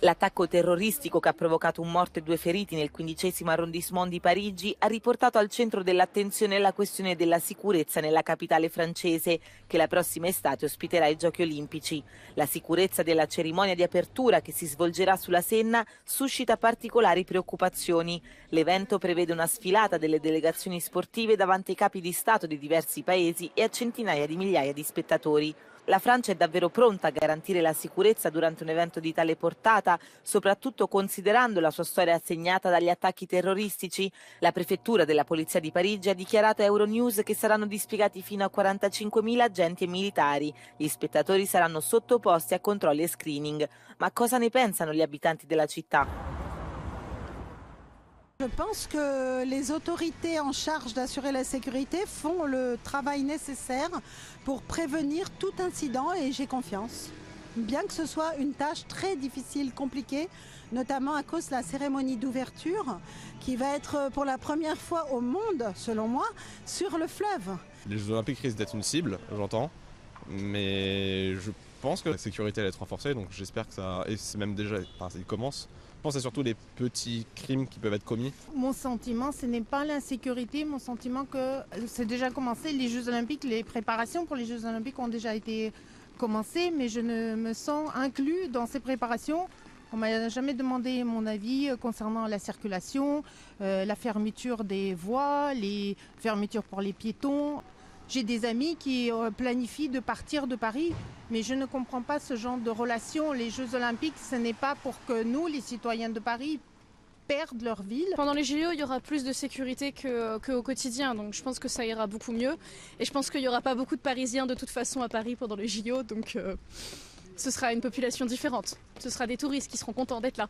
L'attacco terroristico che ha provocato un morto e 2 feriti nel 15° arrondissement di Parigi ha riportato al centro dell'attenzione la questione della sicurezza nella capitale francese, che la prossima estate ospiterà i Giochi Olimpici. La sicurezza della cerimonia di apertura, che si svolgerà sulla Senna, suscita particolari preoccupazioni. L'evento prevede una sfilata delle delegazioni sportive davanti ai capi di Stato di diversi paesi e a centinaia di migliaia di spettatori. La Francia è davvero pronta a garantire la sicurezza durante un evento di tale portata, soprattutto considerando la sua storia segnata dagli attacchi terroristici? La prefettura della Polizia di Parigi ha dichiarato a Euronews che saranno dispiegati fino a 45.000 agenti e militari. Gli spettatori saranno sottoposti a controlli e screening. Ma cosa ne pensano gli abitanti della città? Je pense que les autorités en charge d'assurer la sécurité font le travail nécessaire pour prévenir tout incident et j'ai confiance. Bien que ce soit une tâche très difficile, compliquée, notamment à cause de la cérémonie d'ouverture qui va être pour la première fois au monde, selon moi, sur le fleuve. Les Jeux Olympiques risquent d'être une cible, j'entends, mais je pense que la sécurité va être renforcée, donc j'espère que ça, et c'est même déjà, enfin, il commence. Je pense que c'est surtout les petits crimes qui peuvent être commis. Mon sentiment, ce n'est pas l'insécurité, mon sentiment que c'est déjà commencé. Les Jeux Olympiques, les préparations pour les Jeux Olympiques ont déjà été commencées, mais je ne me sens inclus dans ces préparations. On ne m'a jamais demandé mon avis concernant la circulation, la fermeture des voies, les fermetures pour les piétons. J'ai des amis qui planifient de partir de Paris, mais je ne comprends pas ce genre de relation. Les Jeux Olympiques, ce n'est pas pour que nous, les citoyens de Paris, perdent leur ville. Pendant les JO, il y aura plus de sécurité qu'au quotidien, donc je pense que ça ira beaucoup mieux. Et je pense qu'il n'y aura pas beaucoup de Parisiens de toute façon à Paris pendant les JO, donc ce sera une population différente. Ce sera des touristes qui seront contents d'être là.